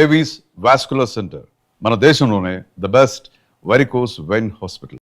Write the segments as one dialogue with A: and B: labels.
A: Avis vascular centre మన దేశంలోనే the best varicose vein hospital.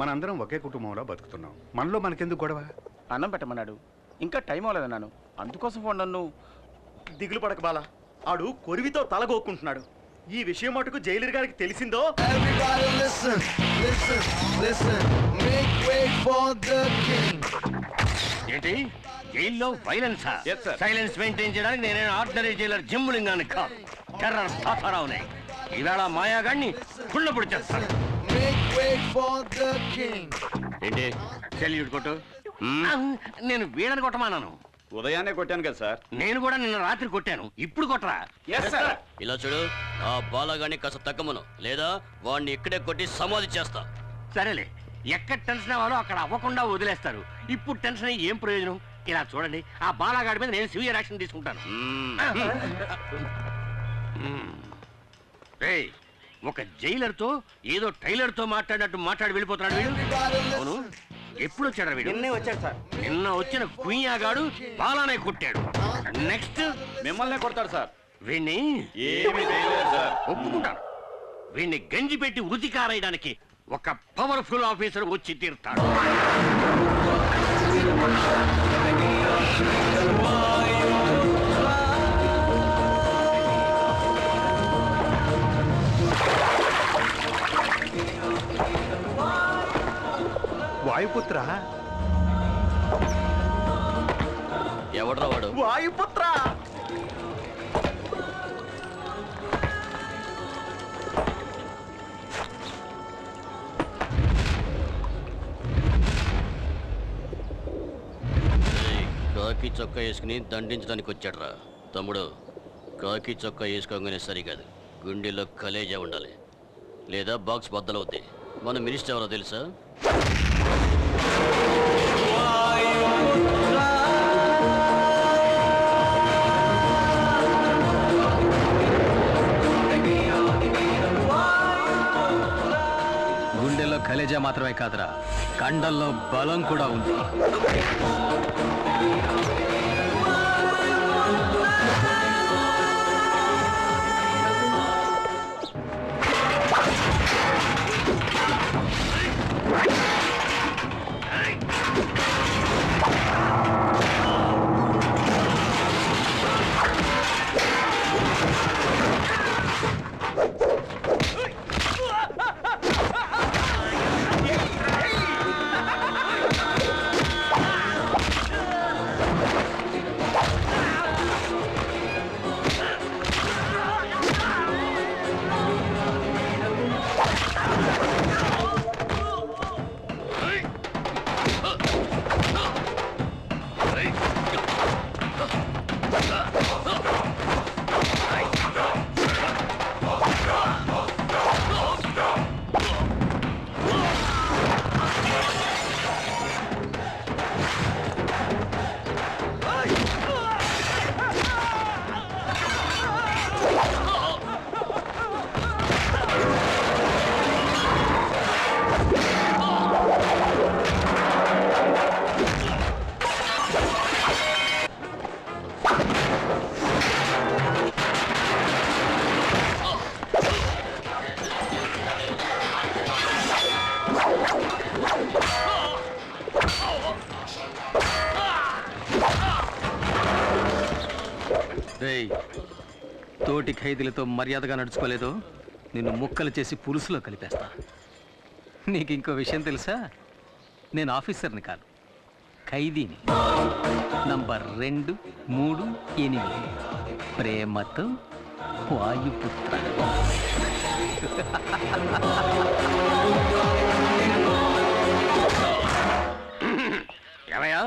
B: మనందరం ఒకే కుటుంబంలో బతుకుతున్నాం. మనలో మనకెందుకు గొడవ?
C: అన్నం పెట్టమన్నాడు, ఇంకా టైం అవ్వలేదన్నాను, అందుకోసం ఫోన్. నన్ను
D: దిగులు పడక బాలా, ఆడు కొరివితో తలగోక్కుంటున్నాడు. ఈ విషయం మటుకు జైలర్ గారికి తెలిసిందో
E: ఏంటి జైల్లో వైలెన్సా? సైలెన్స్ మెయింటైన్ చేయడానికి నేనే ఆర్డినరీ జైలర్ జిమ్ములింగాన్ని కాదు, టెర్రర్ తాతారావునే. ఈవేళ మాయాగాడిని కుళ్ళపొడి చేస్తాను. ఏంటి సెల్యూట్ కొట్టు? నేను వీడని కొట్టమానాను.
C: ఉదయాన్నే కొట్టాను కదా సార్.
E: నేను కూడా నిన్న రాత్రి కొట్టాను, ఇప్పుడు కొట్టరా?
F: ఇలా చూడు, ఆ బాలగాన్ని కాస్త తగ్గమను, లేదా వాడిని ఇక్కడే కొట్టి సమాధి చేస్తా.
E: సరేలే, ఎక్కడ టెన్షన్ అవ్వాలో అక్కడ అవ్వకుండా వదిలేస్తారు. ఇప్పుడు టెన్షన్ అయ్యి ఏం ప్రయోజనం? ఇలా చూడండి, ఆ బాలగాడి మీద నేను సివియర్ యాక్షన్ తీసుకుంటాను. రేయ్, ఒక జైలర్ తో ఏదో టైలర్ తో మాట్లాడినట్టు మాట్లాడి వెళ్ళిపోతున్నాడు వీడు. అవును, ఎప్పుడు వచ్చాడు వీడు?
D: నిన్నే వచ్చాడు సార్.
E: నిన్న వచ్చిన కుయ్యాగాడు బాలానే కొట్టాడు. నెక్స్ట్
C: మిమ్మల్నే కొడతాడు సార్.
E: వీణ్ణి
C: ఏమీ చేయలేదు సార్.
E: ఒప్పుకుంటాను. వీణ్ణి గంజి పెట్టి వృత్తి కారేయడానికి ఒక పవర్ఫుల్ ఆఫీసర్ వచ్చి తీరుతాడు.
D: వాయుపుత్ర,
F: ఎవడ్రా వాడు?
D: వాయుపుత్ర.
F: కాకి చొక్కా వేసుకుని దండించడానికి వచ్చాడ్రా. తమ్ముడు, కాకి చొక్కా వేసుకోగానే సరికాదు, గుండెలో కలేజా ఉండాలి, లేదా బాక్స్ బద్దలవుతాయి. మన మినిస్టర్ ఎవరో తెలుసా?
G: గుండెల్లో కలేజా మాత్రమే కాదురా, కండల్లో బలం కూడా ఉంది. రేయ్, తోటి ఖైదీలతో మర్యాదగా నడుచుకోలేదో నిన్ను ముక్కలు చేసి పులుసులో కలిపేస్తా. నీకు ఇంకో విషయం తెలుసా? నేను ఆఫీసర్ని కాదు, ఖైదీని. నంబర్ 2, 3, 8 ప్రేమతో వాయుపుత్ర.
E: ఏమయ్యా,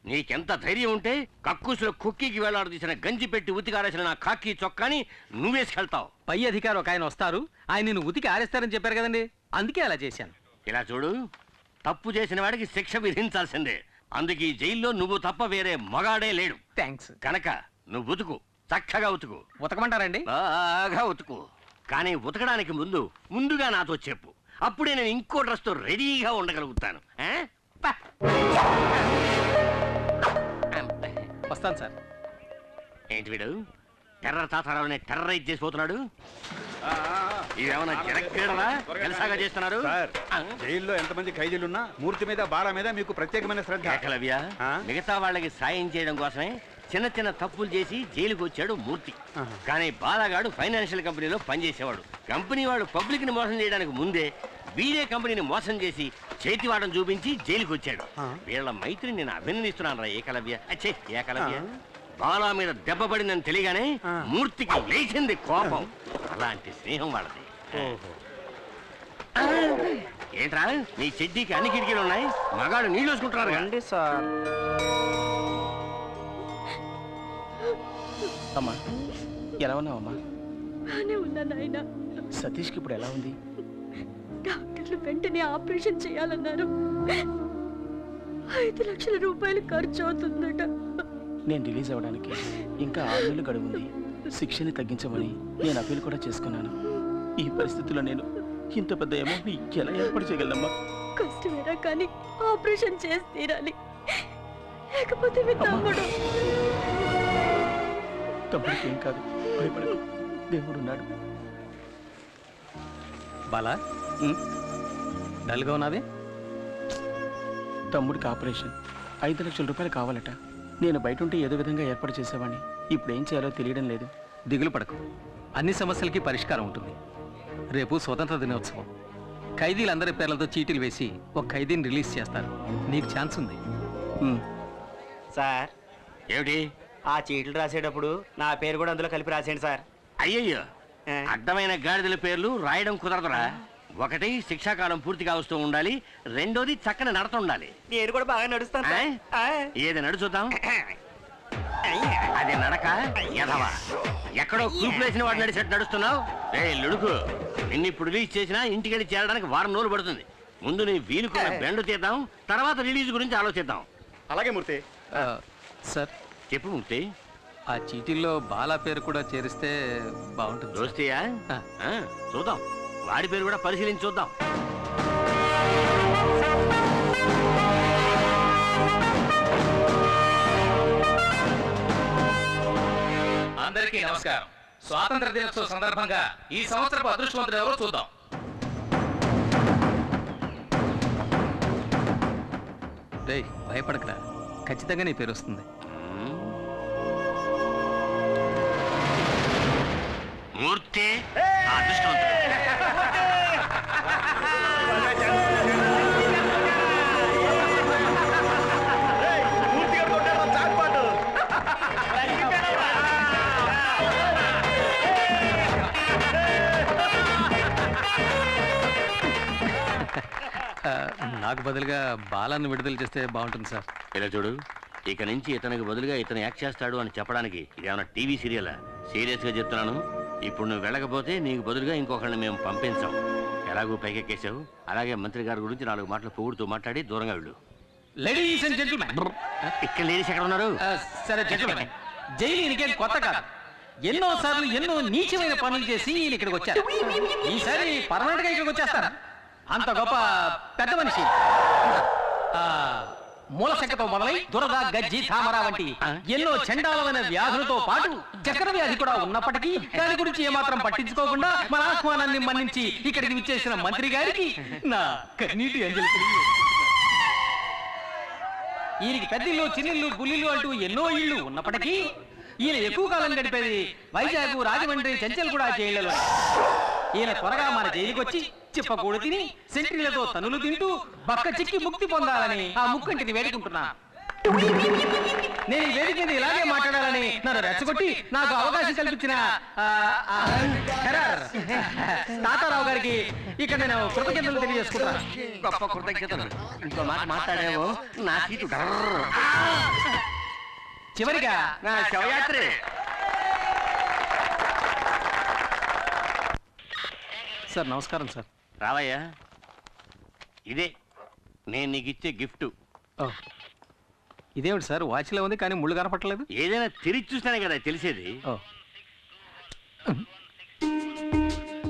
E: నీకెంత ధైర్యం ఉంటే కక్కూసులో కుక్కీకి వేలాడదీసిన గంజి పెట్టి ఉతికారేసిన నా కాకి చొక్కాని నువ్వేసుకెళ్తావు?
G: పై అధికారి ఒక ఆయన వస్తారు, ఆయన నిన్ను ఉతికి ఆరేస్తారని చెప్పారు కదండి, అందుకే అలా చేశాను.
E: ఇలా చూడు, తప్పు చేసిన వాడికి శిక్ష విధించాల్సిందే. అందుకే ఈ జైల్లో నువ్వు తప్ప వేరే మగాడే లేడు.
G: థ్యాంక్స్.
E: కనుక నువ్వు ఉతుకు, చక్కగా ఉతుకు,
G: ఉతకమంటారండి?
E: బాగా ఉతుకు. కానీ ఉతకడానికి ముందుగా నాతో చెప్పు, అప్పుడే నేను ఇంకో డ్రెస్తో రెడీగా ఉండగలుగుతాను. ఆ? పా.
G: వస్తాను సార్.
E: ఏంటి వీడు టెర్రర్ తాతారావుని టెర్రరైజ్ చేసిపోతున్నాడు? ఇదేమన్నా జనక్రీడలా జలసాగా చేస్తున్నారు?
B: సార్, జైల్లో ఎంతమంది ఖైదీలున్నా మూర్తి మీద బాల మీద మీకు ప్రత్యేకమైన శ్రద్ధ.
E: ఏకలవ్య, మిగతా వాళ్ళకి సాయం చేయడం కోసమే చిన్న చిన్న తప్పులు చేసి జైలుకు వచ్చాడు మూర్తి. కానీ బాలగాడు ఫైనాన్షియల్ కంపెనీలో పనిచేసేవాడు. కంపెనీ వాడు పబ్లిక్ ని మోసం చేయడానికి ముందే వీడే కంపెనీని మోసం చేసి చేతివాడం చూపించి జైలుకు వచ్చాడు. వీళ్ళ మైత్రిని నేను అభినందిస్తున్నాను రా ఏకలవ్య. అచ్చే ఏకలవ్య, బాలా మీద దెబ్బ పడిందని తెలియగానే మూర్తికి లేచింది కోపం. అలాంటి స్నేహం వాళ్ళది. ఏంట్రా నీ చెడ్డీకి అన్ని కిటికీలు ఉన్నాయి, మగాడు నీళ్ళు వేసుకుంటున్నారు
C: రండి సార్. అమ్మా ఎలా ఉన్నావమ్మా?
H: బానే ఉన్నా నాయన.
C: సతీష్కి ఇప్పుడు ఎలా ఉంది?
H: డాక్టర్లు వెంటనే ఆపరేషన్ చేయాలన్నారు. 5 లక్షల రూపాయలు ఖర్చు అవుతుందట.
C: నేను రిలీజ్ అవ్వడానికి ఇంకా 6 నెలలు గడువు ఉంది. శిక్షని తగ్గించమని నేను అప్పీల్ కూడా చేసుకున్నాను. ఈ పరిస్థితుల్లో నేను ఇంత పెద్ద అమౌంట్ ఎలా ఏర్పాటు చేయగలనమ్మా?
H: కష్టమేరా కానీ ఆపరేషన్ చేసి తీరాలి, లేకపోతే మీ
C: తమ్ముడికి ఏం కాదు, భయపడకు, దేవుడున్నాడు.
G: బాలా, డల్గా ఉన్నావే?
C: తమ్ముడికి ఆపరేషన్ 5 లక్షల రూపాయలు కావాలట. నేను బయట ఉంటే ఏదో విధంగా ఏర్పాటు చేసేవాడిని. ఇప్పుడు ఏం చేయాలో తెలియడం లేదు.
G: దిగులు పడకు, అన్ని సమస్యలకి పరిష్కారం ఉంటుంది. రేపు స్వతంత్ర దినోత్సవం. ఖైదీలందరి పేర్లతో చీటీలు వేసి ఒక ఖైదీని రిలీజ్ చేస్తారు. నీకు ఛాన్స్ ఉంది.
D: సార్,
E: ఏమిటి?
D: ఆ చీట్లు రాసేటప్పుడు నా పేరు కూడా అందులో కలిపి రాసేయండి సార్.
E: అయ్యయ్యో, అడ్డమైన గాడిదల పేర్లు రాయడం కుదరదురా. ఒకటి శిక్షాకాలం పూర్తిగా వస్తూ ఉండాలి, రెండోది చక్కని నడత ఉండాలి.
D: నేను కూడా బాగా నడుస్తాను సార్.
E: ఏది నడుచుద్దాం? అది నడక ఎదవా, ఎక్కడో కూపులేసిన వాడు నడిచేట్టు నడుస్తున్నావు. లుడుకు, నిన్ను ఇప్పుడు రిలీజ్ చేసినా ఇంటికి వెళ్ళి చేరడానికి 1 వారం రోజులు పడుతుంది. ముందు నీ వీలుకున్న బెండు తీద్దాం, తర్వాత రిలీజ్ గురించి ఆలోచిద్దాం.
D: అలాగే మూర్తి.
G: సార్
E: చెప్పు మూర్తి.
G: ఆ చీటీల్లో బాలా పేరు కూడా చేరిస్తే బాగుంటుంది.
E: దోస్తీయా? చూద్దాం, వాడి పేరు కూడా పరిశీలించి చూద్దాం.
I: అందరికీ నమస్కారం. స్వాతంత్ర దినోత్సవ సందర్భంగా ఈ సంవత్సరపు అదృష్టవంతుడు ఎవరో చూద్దాం.
G: రేయ్, భయపడకరా, ఖచ్చితంగా నీ పేరు వస్తుంది.
E: మూర్తి అదృష్టవంతుడు.
G: నాకు బదులుగా బాలాన్ని విడుదల చేస్తే బాగుంటుంది సార్.
E: ఇలా చూడు, ఇక నుంచి ఇతనికి బదులుగా ఇతను యాక్ట్ చేస్తాడు అని చెప్పడానికి ఇదేమన్నా టీవీ సీరియలా? సీరియస్గా చెప్తున్నాను. ఇప్పుడు నువ్వు వెళ్ళకపోతే నీకు బదులుగా ఇంకొకరిని మేము పంపించాం. ఎలాగో పైకెక్కేసావు, అలాగే మంత్రి గారి గురించి 4 మాటలు పొగుడుతూ మాట్లాడి దూరంగా వెళ్ళు.
G: లేడీస్ అండ్ జెంటిల్మెన్,
E: ఇక్కడ లేడీస్ ఎక్కడ ఉన్నారు?
G: సరే జెంటిల్మెన్, జైలు ఈయనకేం కొత్త కాదు. ఎన్నో సార్లు ఎన్నో నీచమైన పనులు చేసి ఈయన ఇక్కడికి వచ్చారు. ఈసారి పర్మనెంట్ గా ఇక్కడికి వచ్చేస్తారా? అంత గొప్ప పెద్ద మనిషి. మూలశంకతో మొదలై దురద, గజ్జి, తామర వంటి ఎన్నో చండాలమైన వ్యాధులతో పాటు చక్కెర వ్యాధి కూడా ఉన్నప్పటికీ దాని గురించి ఏమాత్రం పట్టించుకోకుండా మన ఆహ్వానాన్ని మన్నించి ఇక్కడికి విచ్చేసిన మంత్రి గారికి నా కన్నీటి అంజలి. ఈయనకి పెద్దిల్లు, చిన్నిల్లు, బుల్లిల్లు అంటూ ఎన్నో ఇళ్ళు ఉన్నప్పటికీ ఈయన ఎక్కువ కాలం గడిపేది వైజాగ్, రాజమండ్రి, చెంచల్గూడ జైళ్లలో. ఈయన త్వరగా మన జైలుకి వచ్చి చిప్పకూడు తిని సెంట్రీలతో తనులు తింటూ బక్క చిక్కి ముక్తి పొందాలని ఆ ముక్కంటిని వేడుకుంటున్నా. నేను ఈ వేదిక మీద ఇలాగే మాట్లాడాలని నన్ను రెచ్చగొట్టి నాకు అవకాశం కల్పించిన తాతారావు గారికి ఇక్కడ నేను కృతజ్ఞతలు తెలియజేసుకుంటాను.
E: గొప్ప కృతజ్ఞతలు. ఇంకో మాట మాట్లాడేమో నా సీటు
G: చివరిగా
E: నా శవయాత్రే.
G: సార్ నమస్కారం సార్.
E: రావయ్యా, ఇదే నేను నీకు ఇచ్చే గిఫ్ట్.
G: ఇదేమిటి సార్, వాచ్లో ఉంది కానీ ముళ్ళు కనపట్టలేదు?
E: ఏదైనా తిరిగి చూస్తానే కదా తెలిసేది.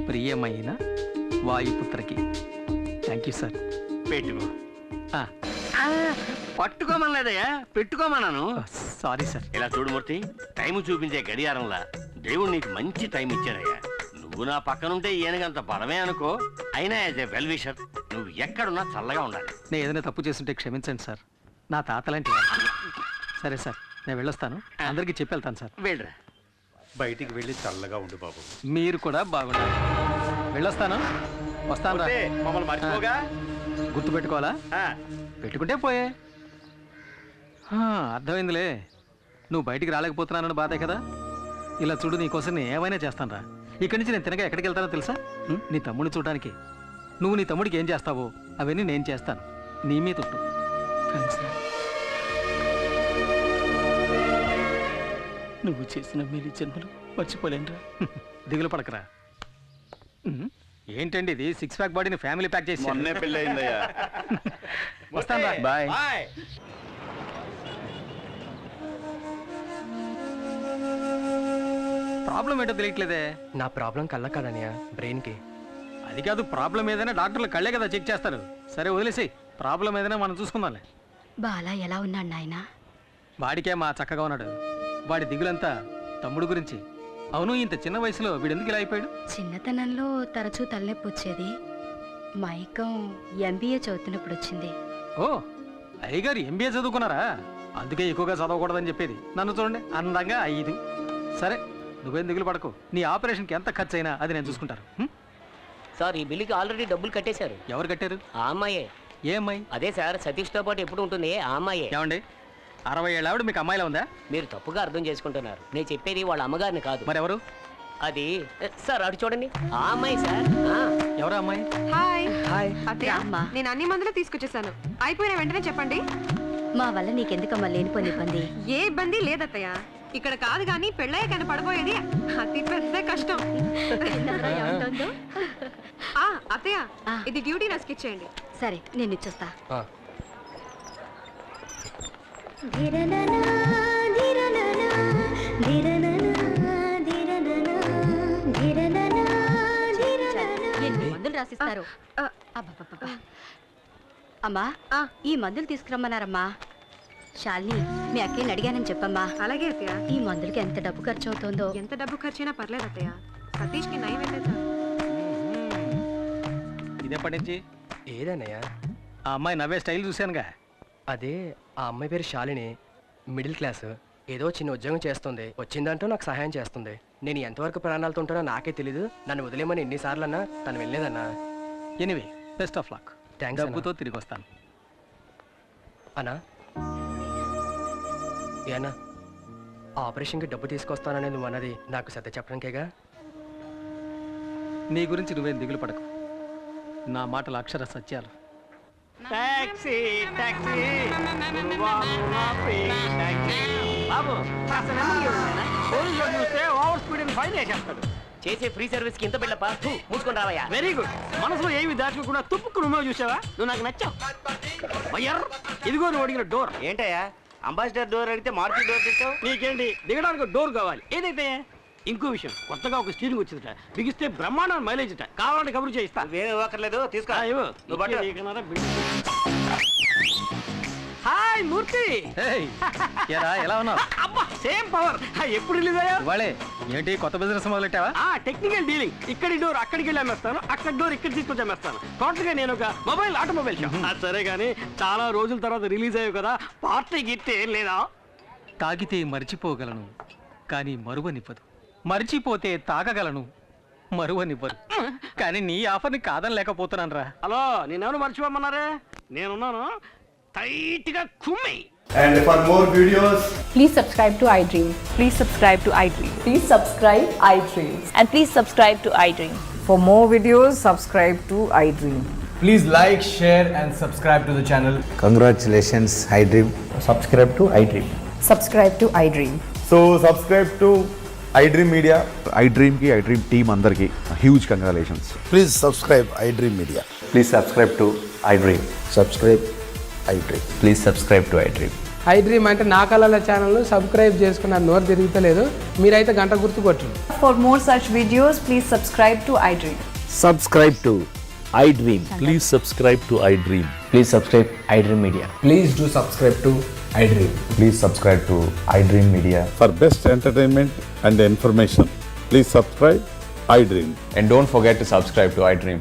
G: ప్రియమైన వాయుపుత్రకి. Thank you sir.
E: పెట్టుకో. పట్టుకోమనలేదయ్యా, పెట్టుకోమన్నాను.
G: Sorry sir.
E: ఇలా చూడు మూర్తి, టైం చూపించే గడియారంలా దేవుడు నీకు మంచి టైం ఇచ్చాడయ్యా. నువ్వు నా పక్కనుంటే ఈయనకంత బలమే అనుకో. అయినా యాజ్ ఏ వెల్ విషర్ నువ్వు ఎక్కడున్నా చల్లగా ఉండాలి.
G: నేను ఏదైనా తప్పు చేస్తుంటే క్షమించండి సార్. నా తాతలాంటి వాడు. సరే సార్, నేను వెళ్ళొస్తాను. అందరికీ చెప్పి వెళ్తాను సార్.
E: వెళ్ళరా.
B: బయటికి వెళ్ళి చల్లగా ఉండు బాబు.
G: మీరు కూడా బాగుండాలి. వెళ్ళొస్తాను. వస్తాను రా.
D: మమ్మల్ని మర్చిపోగా.
G: గుర్తు పెట్టుకోవాలా? పెట్టుకుంటే పోయే. అర్థమైందిలే. నువ్వు బయటికి రాలేకపోతున్నానని బాధే కదా. ఇలా చూడు, నీకోసం నేను ఏమైనా చేస్తాను రా. ఇక్కడి నుంచి నేను తినగా ఎక్కడికి వెళ్తానో తెలుసా? నీ తమ్ముడిని చూడడానికి. నువ్వు నీ తమ్ముడికి ఏం చేస్తావో అవన్నీ నేను చేస్తాను. నీ మీద ఉంటు. నువ్వు చేసిన మేలు జన్మలు మర్చిపోలేనురా. దిగులు పడకరా. ఏంటండి ఇది, 6 ప్యాక్ బాడీని ఫ్యామిలీ ప్యాక్ చేసి
B: పెళ్ళయిందయ్యా.
G: వస్తాను రా. బాయ్. ప్రాబ్లం ఏంటో తెలియట్లేదే.
J: నా ప్రాబ్లం కళ్ళ కాదనియా, బ్రెయిన్కి.
G: అది కాదు, ప్రాబ్లం ఏదైనా డాక్టర్లు కళ్ళే కదా చెక్ చేస్తారు. సరే వదిలేసి, ప్రాబ్లం ఏదైనా మనం చూసుకుందాంలే.
H: బాలా ఎలా ఉన్నాడు నాయన?
G: వాడికే మా చక్కగా ఉన్నాడు. వాడి దిగులంతా తమ్ముడు గురించి. అవును, ఇంత చిన్న వయసులో వీడెందుకు ఇలా అయిపోయాడు?
H: చిన్నతనంలో తరచూ తలనొప్పి వచ్చేది. మైకం ఎంబీఏ చదువుతున్నప్పుడు వచ్చింది.
G: ఓ, అయ్యగారు ఎంబీఏ చదువుకున్నారా? అందుకే ఎక్కువగా చదవకూడదని చెప్పేది. నన్ను చూడండి, అందంగా 5. సరే, నువ్వేం దిగులు పడకు. నీ ఆపరేషన్కి ఎంత ఖర్చు అయినా అది నేను చూసుకుంటాను.
J: సార్, ఈ బిల్లుకి ఆల్రెడీ డబ్బులు కట్టేశారు.
G: ఎవరు కట్టారు?
J: ఆ అమ్మాయే.
G: ఏ అమ్మాయి?
J: అదే సార్, సతీష్తో పాటు ఎప్పుడు ఉంటుంది ఆ అమ్మాయే.
G: ఏమండి, 60 ఏళ్ళ ఆవిడ మీకు అమ్మాయిలా ఉందా?
J: మీరు తప్పుగా అర్థం చేసుకుంటున్నారు. నేను చెప్పేది వాళ్ళ అమ్మగారిని కాదు.
G: మరెవరు?
J: అది సార్, అటు చూడండి, ఆ అమ్మాయి సార్.
G: ఎవరు అమ్మాయి?
K: హాయ్.
J: హాయ్.
K: అత్తయ్య, నేను అన్ని మందులు తీసుకొచ్చేసాను. అయిపోయిన వెంటనే చెప్పండి.
H: మా వల్ల నీకెందుకమ్మా లేనిపోని ఇబ్బంది?
K: ఏ ఇబ్బంది లేదత్తయ్య. ఇక్కడ కాదు కానీ పెళ్ళయ్య కానీ పడబోయేది అతి పెద్ద కష్టం. అత్తయ్య, ఇది డ్యూటీ రస్కి ఇచ్చేయండి.
H: సరే, నేను ఇచ్చేస్తా. మందులు రాసిస్తారు. అమ్మా, ఈ మందులు తీసుకురమ్మన్నారమ్మా. శాలిని, మీ అక్కని అడిగానని చెప్పమ్మా.
K: అలాగే అత్తయ్య.
H: ఈ మందులకి ఎంత డబ్బు ఖర్చు అవుతుందో?
K: ఎంత డబ్బు ఖర్చైనా పర్లేదు అత్తయ్య. సతీష్కి నయం వెళ్ళేదా?
G: ఇదేపటి నుంచి?
J: ఏదన్నయ్యా?
G: ఆ అమ్మాయి నవ్వే స్టైల్ చూశానుగా.
J: అదే, ఆ అమ్మాయి పేరు శాలిని. Middle class. ఏదో చిన్న ఉద్యోగం చేస్తుంది. వచ్చిందంటూ నాకు సహాయం చేస్తుంది. నేను ఎంతవరకు ప్రాణాలతో ఉంటానో నాకే తెలీదు. నన్ను వదిలేమని ఎన్నిసార్లు అన్నా తను వెళ్ళలేదన్నా.
G: Anyway, best of luck.
J: Thanks.
G: డబ్బుతో తిరిగి వస్తాను.
J: అన్నా, ఏనా ఆపరేషన్కి డబ్బు తీసుకొస్తాననేది నువ్వు అన్నది నాకు సత్య చెప్పడానికేగా?
G: నీ గురించి నువ్వేం దిగులు పడకు. నా మాటలు అక్షర సత్యాలు. టాక్సీ టాక్సీ బాబు కాస్త నెమ్మదిగా వెళ్ళండి. పోలీసులు చూస్తే ఓవర్ స్పీడ్ అని ఫైన్ వేసేస్తాడు.
E: చేసే ఫ్రీ సర్వీస్ కి ఇంత బిళ్ళపా మూసుకొని రావయ్యా.
G: Very good. మనసులో ఏమి దాచుకోకుండా తుప్పుకు నువ్వు చూసావా? నువ్వు నాకు నచ్చావు. వయ్యర్ ఇదిగో నువ్వు అడిగిన డోర్.
E: ఏంటయ్యా అంబాసిడర్ డోర్ అడిగితే మారుతి డోర్ తెచ్చావు?
G: నీకేంటి దిగడానికి డోర్ కావాలి. ఏదైతే ఇంకో విషయం, కొత్తగా ఒక స్టీరింగ్ వచ్చిందట, బిగిస్తే బ్రహ్మాండం మైలేజ్ అట. కావాలంటే కబురు చేయిస్తా.
E: వేరే ఇవ్వక్కర్లేదు, తీసుకో.
G: ఇవ్వు.
E: నువ్వు పట్టు.
G: నీకన్నారా హాయ్ మూర్తి.
J: ఎలా ఉన్నావు?
G: అబ్బా సేమ్ పవర్. ఎప్పుడు రిలీజ్ అయ్యా?
J: వాళ్ళే ఏంటి కొత్త బిజినెస్ మొదలెట్టావా?
G: Technical dealing. ఇక్కడి డోర్ అక్కడికి వెళ్ళి అమ్మేస్తాను, అక్కడ డోర్ ఇక్కడ తీసుకొచ్చి అమ్మేస్తాను. టోటల్ గా నేను ఒక ఆటోమొబైల్ షాప్. సరే కానీ చాలా రోజుల తర్వాత రిలీజ్ అయ్యావు కదా, పార్టీ గిఫ్ట్ ఏం లేదా?
J: తాగితే మర్చిపోగలను కానీ మరువనివ్వదు, మర్చిపోతే తాగగలను మరువనివ్వరు. కానీ నీ ఆఫర్ని కాదనలేకపోతున్నాను రా.
G: హలో, నేనెవరు మర్చిపోమన్నారే? నేనున్నాను. టైట్ గా కుమ్మి.
B: And for more videos,
K: Please subscribe to iDream. Please subscribe to iDream. Please subscribe iDream. And please subscribe to iDream. For more videos, subscribe to iDream.
B: please like, share and subscribe to the channel.
L: Congratulations, iDream.
B: Subscribe to iDream.
K: Subscribe to iDream.
B: So subscribe to iDream Media.
A: iDream కి iDream team అందరికి huge congratulations.
L: Please subscribe iDream Media.
B: Please subscribe to iDream.
L: Subscribe iDream.
B: Please subscribe to iDream.
J: iDream అంటే నా కళల channel subscribe చేసుకున్న నోరు తిరుగుతలేదు. మీరైతే గంట గుర్తు కొట్టండి.
K: For more such videos, please subscribe to iDream.
L: Subscribe to iDream. Please subscribe to iDream.
B: Please subscribe iDream Media.
J: Please do subscribe to iDream.
B: Please subscribe to iDream Media.
L: For best entertainment and information, please subscribe iDream.
B: And don't forget to subscribe to iDream.